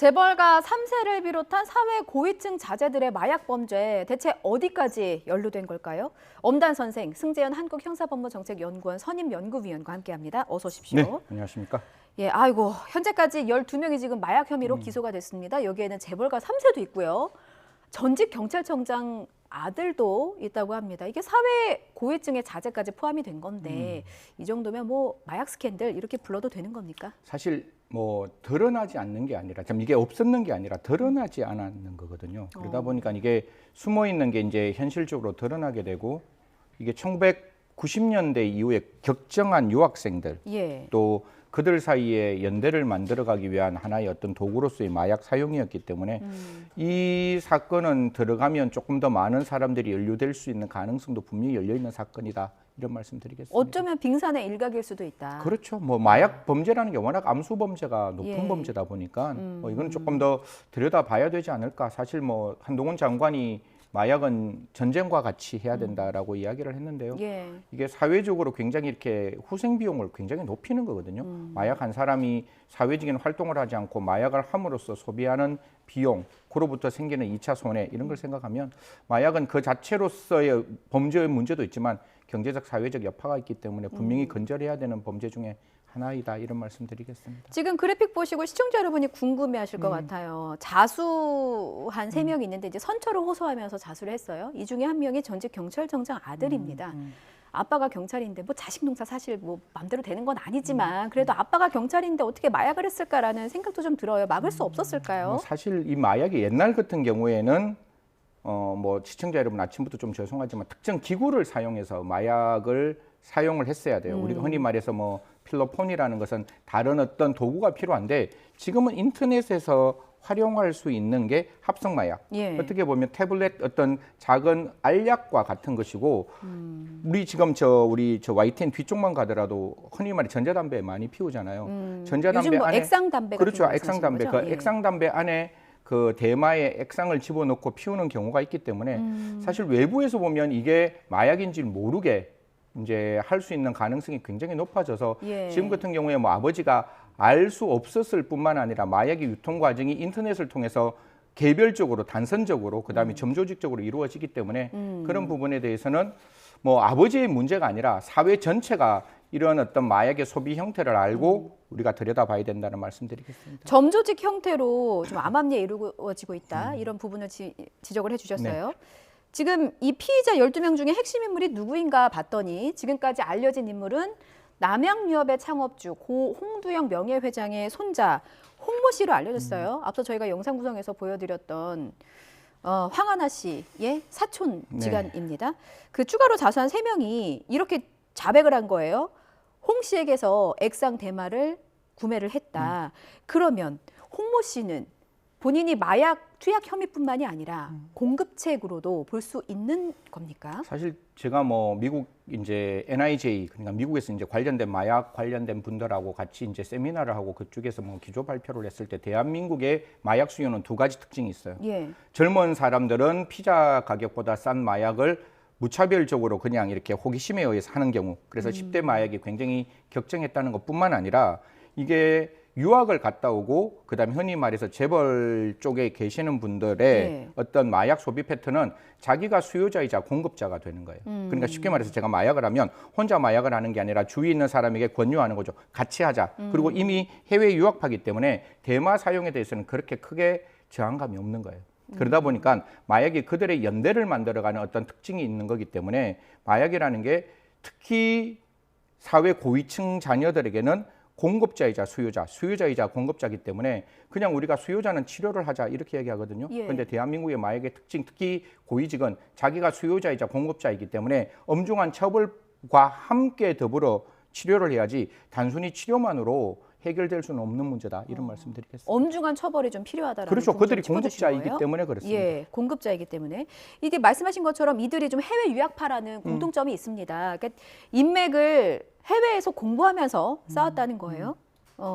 재벌가 3세를 비롯한 사회 고위층 자제들의 마약 범죄 대체 어디까지 연루된 걸까요? 엄단 선생, 승재현 한국형사법무정책연구원 선임연구위원과 함께합니다. 어서 오십시오. 네, 안녕하십니까? 예, 아이고 현재까지 12명이 지금 마약 혐의로 기소가 됐습니다. 여기에는 재벌가 3세도 있고요. 전직 경찰청장 아들도 있다고 합니다. 이게 사회 고위층의 자제까지 포함이 된 건데 이 정도면 뭐 마약 스캔들 이렇게 불러도 되는 겁니까? 사실 뭐 드러나지 않는 게 아니라 참 이게 없었는 게 아니라 드러나지 않았는 거거든요. 그러다 보니까 이게 숨어 있는 게 이제 현실적으로 드러나게 되고 이게 1990년대 이후에 격정한 유학생들 예. 또 그들 사이에 연대를 만들어가기 위한 하나의 어떤 도구로서의 마약 사용이었기 때문에 이 사건은 들어가면 조금 더 많은 사람들이 연루될 수 있는 가능성도 분명히 열려 있는 사건이다. 이런 말씀드리겠습니다. 어쩌면 빙산의 일각일 수도 있다. 그렇죠. 뭐 마약 범죄라는 게 워낙 암수 범죄가 높은 예. 범죄다 보니까 뭐 이건 조금 더 들여다봐야 되지 않을까. 사실 뭐 한동훈 장관이 마약은 전쟁과 같이 해야 된다라고 이야기를 했는데요. 예. 이게 사회적으로 굉장히 이렇게 희생 비용을 굉장히 높이는 거거든요. 마약 한 사람이 사회적인 활동을 하지 않고 마약을 함으로써 소비하는 비용, 그로부터 생기는 2차 손해 이런 걸 생각하면 마약은 그 자체로서의 범죄의 문제도 있지만 경제적, 사회적 여파가 있기 때문에 분명히 근절해야 되는 범죄 중에 하나이다 이런 말씀드리겠습니다. 지금 그래픽 보시고 시청자 여러분이 궁금해하실 것 같아요. 자수한 3명이 있는데 이제 선처를 호소하면서 자수를 했어요. 이 중에 한 명이 전직 경찰청장 아들입니다. 아빠가 경찰인데 뭐 자식 농사 사실 뭐 맘대로 되는 건 아니지만 그래도 아빠가 경찰인데 어떻게 마약을 했을까라는 생각도 좀 들어요. 막을 수 없었을까요? 뭐 사실 이 마약이 옛날 같은 경우에는 뭐 시청자 여러분 아침부터 좀 죄송하지만 특정 기구를 사용해서 마약을 사용을 했어야 돼요. 우리가 흔히 말해서 뭐 필로폰이라는 것은 다른 어떤 도구가 필요한데 지금은 인터넷에서 활용할 수 있는 게 합성 마약. 예. 어떻게 보면 태블릿 어떤 작은 알약과 같은 것이고 우리 지금 우리 YTN 뒤쪽만 가더라도 흔히 말해 전자담배 많이 피우잖아요. 전자담배 요즘 뭐 안에 액상담배 같은 그렇죠. 거 액상담배. 거죠? 그 예. 액상담배 안에 그 대마에 액상을 집어넣고 피우는 경우가 있기 때문에 사실 외부에서 보면 이게 마약인지 모르게 이제 할 수 있는 가능성이 굉장히 높아져서 예. 지금 같은 경우에 뭐 아버지가 알 수 없었을 뿐만 아니라 마약의 유통 과정이 인터넷을 통해서 개별적으로 단선적으로 그다음에 점조직적으로 이루어지기 때문에 그런 부분에 대해서는 뭐 아버지의 문제가 아니라 사회 전체가 이런 어떤 마약의 소비 형태를 알고 우리가 들여다봐야 된다는 말씀드리겠습니다. 점조직 형태로 좀 암암리에 이루어지고 있다. 이런 부분을 지적을 해주셨어요. 네. 지금 이 피의자 12명 중에 핵심 인물이 누구인가 봤더니 지금까지 알려진 인물은 남양유업의 창업주 고 홍두영 명예회장의 손자 홍모 씨로 알려졌어요. 앞서 저희가 영상 구성에서 보여드렸던 황하나 씨의 사촌 지간입니다. 그 추가로 자수한 3명이 이렇게 자백을 한 거예요. 홍 씨에게서 액상 대마를 구매를 했다. 그러면 홍모 씨는 본인이 마약 투약 혐의뿐만이 아니라 공급책으로도 볼 수 있는 겁니까? 사실 제가 뭐 미국 이제 NIJ 그러니까 미국에서 이제 관련된 마약 관련된 분들하고 같이 이제 세미나를 하고 그쪽에서 뭐 기조 발표를 했을 때 대한민국의 마약 수요는 2가지 특징이 있어요. 예. 젊은 사람들은 피자 가격보다 싼 마약을 무차별적으로 그냥 이렇게 호기심에 의해서 하는 경우 그래서 10대 마약이 굉장히 격정했다는 것뿐만 아니라 이게 유학을 갔다 오고 그다음에 흔히 말해서 재벌 쪽에 계시는 분들의 어떤 마약 소비 패턴은 자기가 수요자이자 공급자가 되는 거예요. 그러니까 쉽게 말해서 제가 마약을 하면 혼자 마약을 하는 게 아니라 주위에 있는 사람에게 권유하는 거죠. 같이 하자. 그리고 이미 해외 유학하기 때문에 대마 사용에 대해서는 그렇게 크게 저항감이 없는 거예요. 그러다 보니까 마약이 그들의 연대를 만들어가는 어떤 특징이 있는 거기 때문에 마약이라는 게 특히 사회 고위층 자녀들에게는 공급자이자 수요자, 수요자이자 공급자이기 때문에 그냥 우리가 수요자는 치료를 하자 이렇게 얘기하거든요. 그런데 대한민국의 마약의 특징, 특히 고위직은 자기가 수요자이자 공급자이기 때문에 엄중한 처벌과 함께 더불어 치료를 해야지 단순히 치료만으로 해결될 수는 없는 문제다 이런 말씀드리겠습니다. 엄중한 처벌이 좀 필요하다라는 그렇죠. 그들이 부분 좀 짚어주신 공급자이기 거예요? 때문에 그렇습니다. 예, 공급자이기 때문에 이게 말씀하신 것처럼 이들이 좀 해외 유학파라는 공통점이 있습니다. 그러니까 인맥을 해외에서 공부하면서 쌓았다는 거예요.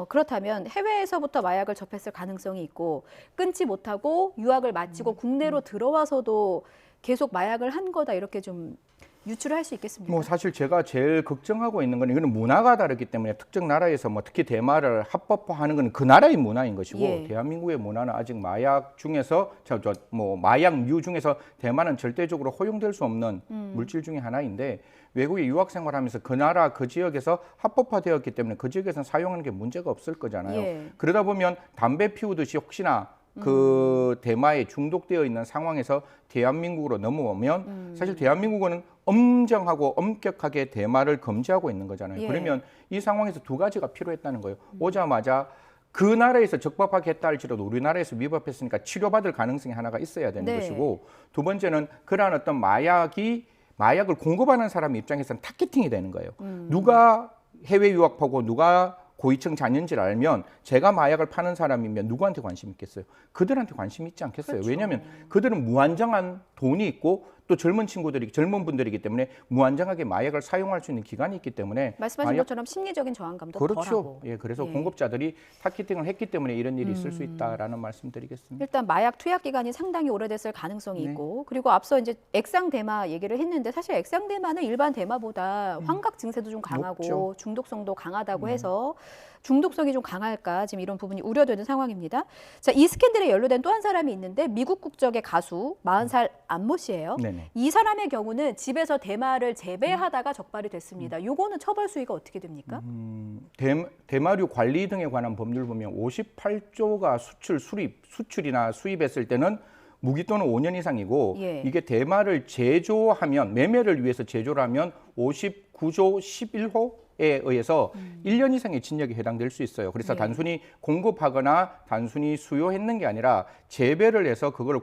그렇다면 해외에서부터 마약을 접했을 가능성이 있고 끊지 못하고 유학을 마치고 국내로 들어와서도 계속 마약을 한 거다 이렇게 좀 유출을 할 수 있겠습니까? 뭐 사실 제가 제일 걱정하고 있는 건 이거는 문화가 다르기 때문에 특정 나라에서 뭐 특히 대마를 합법화하는 건 그 나라의 문화인 것이고 예. 대한민국의 문화는 아직 마약 중에서 뭐 마약류 중에서 대마는 절대적으로 허용될 수 없는 물질 중에 하나인데 외국에 유학 생활하면서 그 나라 그 지역에서 합법화되었기 때문에 그 지역에서는 사용하는 게 문제가 없을 거잖아요. 예. 그러다 보면 담배 피우듯이 혹시나 그 대마에 중독되어 있는 상황에서 대한민국으로 넘어오면 사실 대한민국은 엄정하고 엄격하게 대마를 금지하고 있는 거잖아요. 예. 그러면 이 상황에서 두 가지가 필요했다는 거예요. 오자마자 그 나라에서 적법하게 했다 할지라도 우리나라에서 위법했으니까 치료받을 가능성이 하나가 있어야 되는 네. 것이고 두 번째는 그러한 어떤 마약을 공급하는 사람 입장에서는 타겟팅이 되는 거예요. 누가 해외 유학하고 누가 고위층 자녀인지를 알면 제가 마약을 파는 사람이면 누구한테 관심 있겠어요? 그들한테 관심 있지 않겠어요? 그렇죠. 왜냐하면 그들은 무한정한 돈이 있고 또 젊은 분들이기 때문에 무한정하게 마약을 사용할 수 있는 기간이 있기 때문에 말씀하신 것처럼 심리적인 저항감도 덜하고. 그렇죠. 예, 그래서 예. 공급자들이 타겟팅을 했기 때문에 이런 일이 있을 수 있다라는 말씀드리겠습니다. 일단 마약 투약 기간이 상당히 오래됐을 가능성이 네. 있고 그리고 앞서 이제 액상 대마 얘기를 했는데 사실 액상 대마는 일반 대마보다 환각 증세도 좀 강하고 높죠. 중독성도 강하다고 해서 중독성이 좀 강할까 지금 이런 부분이 우려되는 상황입니다. 자, 이 스캔들에 연루된 또 한 사람이 있는데 미국 국적의 가수 40살 안모 씨예요. 네네. 이 사람의 경우는 집에서 대마를 재배하다가 적발이 됐습니다. 요거는 처벌 수위가 어떻게 됩니까? 대마류 관리 등에 관한 법률 보면 58조가 수출이나 수입했을 때는 무기 또는 5년 이상이고 예. 이게 대마를 제조하면 매매를 위해서 제조를 하면 59조 11호에 의해서 1년 이상의 징역에 해당될 수 있어요. 그래서 네. 단순히 공급하거나 단순히 수요했는 게 아니라 재배를 해서 그걸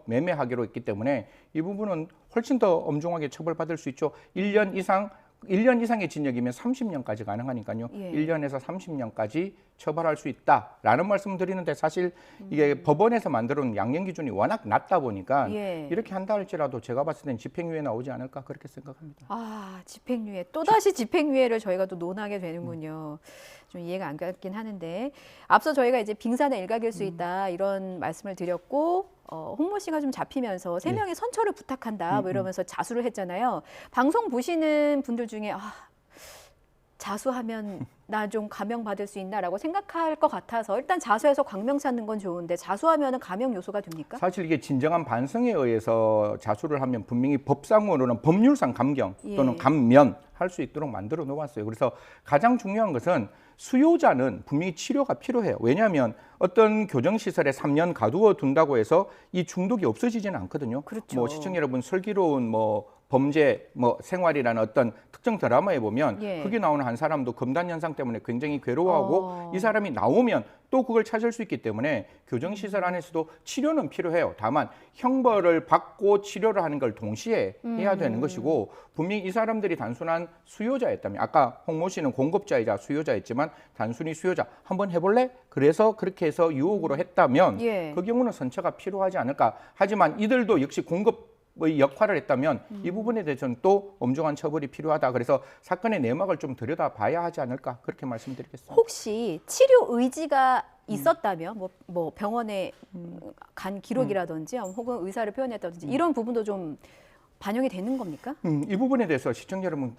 매매하기로 했기 때문에 이 부분은 훨씬 더 엄중하게 처벌받을 수 있죠. 1년 이상의 징역이면 30년까지 가능하니까요. 예. 1년에서 30년까지 처벌할 수 있다라는 말씀을 드리는데 사실 이게 법원에서 만들어 놓은 양형 기준이 워낙 낮다 보니까 예. 이렇게 한다 할지라도 제가 봤을 땐 집행유예 나오지 않을까 그렇게 생각합니다. 아, 집행유예. 또다시 집행유예를 저희가 또 논하게 되는군요. 좀 이해가 안 가긴 하는데 앞서 저희가 이제 빙산의 일각일 수 있다 이런 말씀을 드렸고 홍모 씨가 좀 잡히면서 세 명의 선처를 부탁한다 뭐 이러면서 자수를 했잖아요. 방송 보시는 분들 중에 자수하면 나 좀 감형 받을 수 있나라고 생각할 것 같아서 일단 자수해서 광명 찾는 건 좋은데 자수하면은 감형 요소가 됩니까? 사실 이게 진정한 반성에 의해서 자수를 하면 분명히 법상으로는 법률상 감경 또는 예. 감면 할 수 있도록 만들어 놓았어요. 그래서 가장 중요한 것은 수요자는 분명히 치료가 필요해요. 왜냐하면 어떤 교정시설에 3년 가두어 둔다고 해서 이 중독이 없어지지는 않거든요. 그렇죠. 뭐 시청자 여러분 슬기로운 범죄 생활이라는 어떤 특정 드라마에 보면 예. 거기 나오는 한 사람도 금단 현상 때문에 굉장히 괴로워하고 이 사람이 나오면 또 그걸 찾을 수 있기 때문에 교정시설 안에서도 치료는 필요해요. 다만 형벌을 받고 치료를 하는 걸 동시에 해야 되는 것이고 분명히 이 사람들이 단순한 수요자였다면 아까 홍모 씨는 공급자이자 수요자였지만 단순히 수요자 한번 해볼래? 그래서 그렇게 해서 유혹으로 했다면 예. 그 경우는 선처가 필요하지 않을까. 하지만 이들도 역시 공급의 역할을 했다면 이 부분에 대해서는 또 엄중한 처벌이 필요하다. 그래서 사건의 내막을 좀 들여다봐야 하지 않을까 그렇게 말씀드리겠습니다. 혹시 치료 의지가 있었다면 뭐 병원에 간 기록이라든지 혹은 의사를 표현했다든지 이런 부분도 좀 반영이 되는 겁니까? 이 부분에 대해서 시청자 여러분,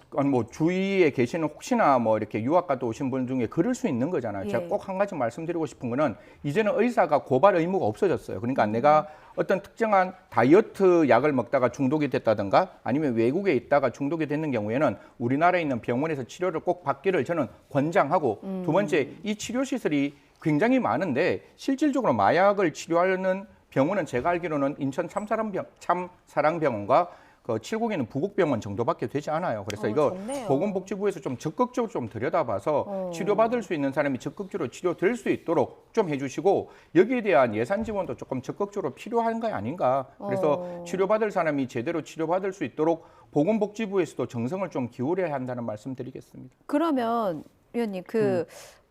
주위에 계시는 혹시나 이렇게 유학 갔다 오신 분 중에 그럴 수 있는 거잖아요. 예. 제가 꼭 한 가지 말씀드리고 싶은 거는 이제는 의사가 고발 의무가 없어졌어요. 그러니까 내가 어떤 특정한 다이어트 약을 먹다가 중독이 됐다든가 아니면 외국에 있다가 중독이 됐는 경우에는 우리나라에 있는 병원에서 치료를 꼭 받기를 저는 권장하고 두 번째 이 치료 시설이 굉장히 많은데 실질적으로 마약을 치료하는 병원은 제가 알기로는 인천 참사랑병원과 그 칠곡에는 부곡병원 정도밖에 되지 않아요. 그래서 이거 좋네요. 보건복지부에서 좀 적극적으로 좀 들여다봐서 치료받을 수 있는 사람이 적극적으로 치료될 수 있도록 좀 해주시고 여기에 대한 예산 지원도 조금 적극적으로 필요한 거 아닌가. 그래서 치료받을 사람이 제대로 치료받을 수 있도록 보건복지부에서도 정성을 좀 기울여야 한다는 말씀드리겠습니다. 그러면 위원님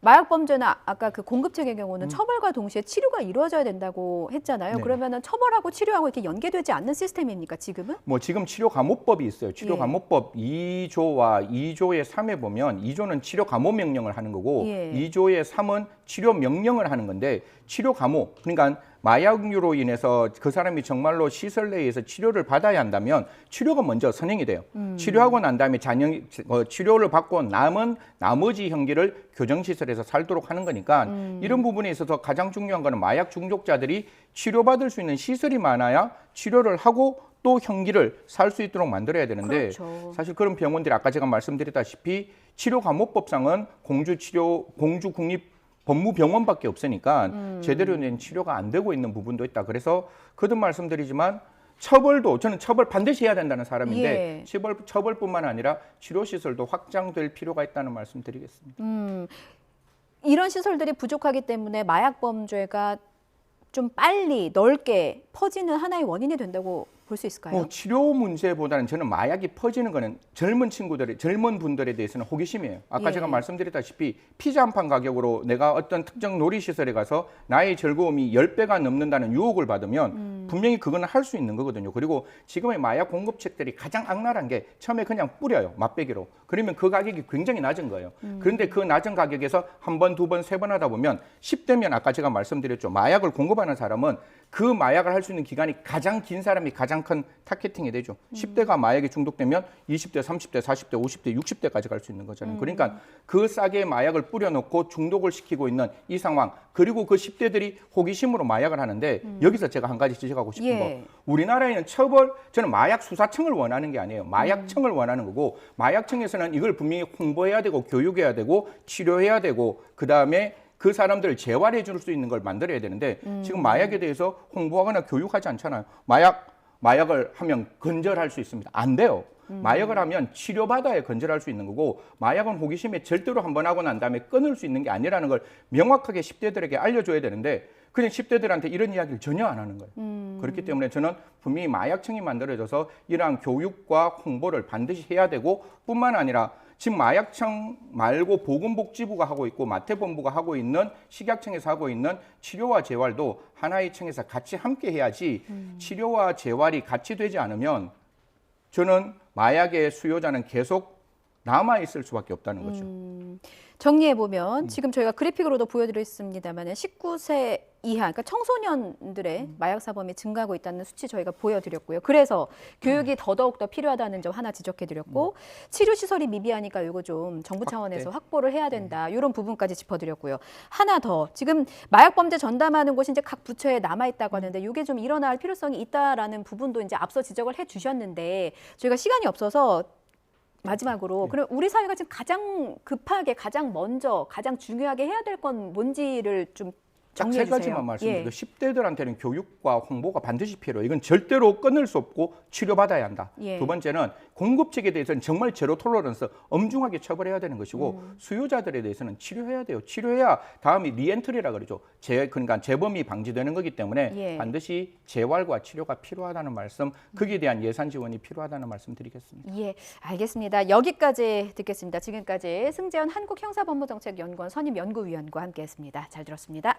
마약 범죄나 아까 그 공급책의 경우는 처벌과 동시에 치료가 이루어져야 된다고 했잖아요. 네. 그러면은 처벌하고 치료하고 이렇게 연계되지 않는 시스템입니까 지금은? 지금 치료감호법이 있어요. 치료감호법 2조와 2조의 3에 보면 2조는 치료감호 명령을 하는 거고 예. 2조의 3은 치료 명령을 하는 건데 치료감호 그러니까 마약류로 인해서 그 사람이 정말로 시설 내에서 치료를 받아야 한다면 치료가 먼저 선행이 돼요. 치료하고 난 다음에 치료를 받고 남은 나머지 형기를 교정시설에서 살도록 하는 거니까 이런 부분에 있어서 가장 중요한 거는 마약 중독자들이 치료받을 수 있는 시설이 많아야 치료를 하고 또 형기를 살 수 있도록 만들어야 되는데 그렇죠. 사실 그런 병원들이 아까 제가 말씀드렸다시피 치료감호법상은 공주 국립 법무병원밖에 없으니까 제대로 된 치료가 안 되고 있는 부분도 있다. 그래서 거듭 말씀드리지만 처벌도 저는 처벌 반드시 해야 된다는 사람인데 처벌뿐만 아니라 치료시설도 확장될 필요가 있다는 말씀 드리겠습니다. 이런 시설들이 부족하기 때문에 마약 범죄가 좀 빨리 넓게 퍼지는 하나의 원인이 된다고 볼 수 있을까요? 치료 문제보다는 저는 마약이 퍼지는 거는 젊은 분들에 대해서는 호기심이에요. 아까 제가 말씀드렸다시피 피자 한 판 가격으로 내가 어떤 특정 놀이시설에 가서 나의 즐거움이 10배가 넘는다는 유혹을 받으면 분명히 그거는 할 수 있는 거거든요. 그리고 지금의 마약 공급책들이 가장 악랄한 게 처음에 그냥 뿌려요. 맛배기로. 그러면 그 가격이 굉장히 낮은 거예요. 그런데 그 낮은 가격에서 한 번, 두 번, 세 번 하다 보면 10대면 아까 제가 말씀드렸죠. 마약을 공급하는 사람은 그 마약을 할 수 있는 기간이 가장 긴 사람이 가장 큰 타겟팅이 되죠. 10대가 마약에 중독되면 20대, 30대, 40대, 50대, 60대까지 갈 수 있는 거잖아요. 그러니까 그 싸게 마약을 뿌려놓고 중독을 시키고 있는 이 상황, 그리고 그 10대들이 호기심으로 마약을 하는데 여기서 제가 한 가지 지적하고 싶은 거. 우리나라에는 저는 마약 수사청을 원하는 게 아니에요. 마약청을 원하는 거고 마약청에서는 이걸 분명히 홍보해야 되고 교육해야 되고 치료해야 되고 그다음에 그 사람들을 재활해 줄 수 있는 걸 만들어야 되는데 지금 마약에 대해서 홍보하거나 교육하지 않잖아요. 마약을 하면 건절할 수 있습니다. 안 돼요. 마약을 하면 치료받아야 건절할 수 있는 거고 마약은 호기심에 절대로 한 번 하고 난 다음에 끊을 수 있는 게 아니라는 걸 명확하게 10대들에게 알려줘야 되는데 그냥 10대들한테 이런 이야기를 전혀 안 하는 거예요. 그렇기 때문에 저는 분명히 마약청이 만들어져서 이러한 교육과 홍보를 반드시 해야 되고 뿐만 아니라 지금 마약청 말고 보건복지부가 하고 있고 마태본부가 하고 있는 식약청에서 하고 있는 치료와 재활도 하나의 청에서 같이 함께 해야지 치료와 재활이 같이 되지 않으면 저는 마약의 수요자는 계속 남아있을 수밖에 없다는 거죠. 정리해보면 지금 저희가 그래픽으로도 보여드렸습니다만 19세 이하, 그러니까 청소년들의 마약 사범이 증가하고 있다는 수치 저희가 보여드렸고요. 그래서 교육이 더더욱 필요하다는 점 하나 지적해드렸고 치료시설이 미비하니까 이거 좀 정부 차원에서 확보를 해야 된다. 이런 부분까지 짚어드렸고요. 하나 더, 지금 마약 범죄 전담하는 곳이 이제 각 부처에 남아있다고 하는데 이게 좀 일어날 필요성이 있다라는 부분도 이제 앞서 지적을 해주셨는데 저희가 시간이 없어서 마지막으로 그럼 우리 사회가 지금 가장 급하게, 가장 먼저, 가장 중요하게 해야 될 건 뭔지를 좀 정리해 세 주세요. 가지만 말씀드리고 10대들한테는 교육과 홍보가 반드시 필요해요. 이건 절대로 끊을 수 없고 치료받아야 한다. 두 번째는 공급책에 대해서는 정말 제로 톨러런스 엄중하게 처벌해야 되는 것이고 수요자들에 대해서는 치료해야 돼요. 치료해야 다음이 리엔트리라 그러죠. 그러니까 재범이 방지되는 거기 때문에 반드시 재활과 치료가 필요하다는 말씀, 거기에 대한 예산 지원이 필요하다는 말씀 드리겠습니다. 알겠습니다. 여기까지 듣겠습니다. 지금까지 승재현 한국형사법무정책연구원 선임연구위원과 함께했습니다. 잘 들었습니다.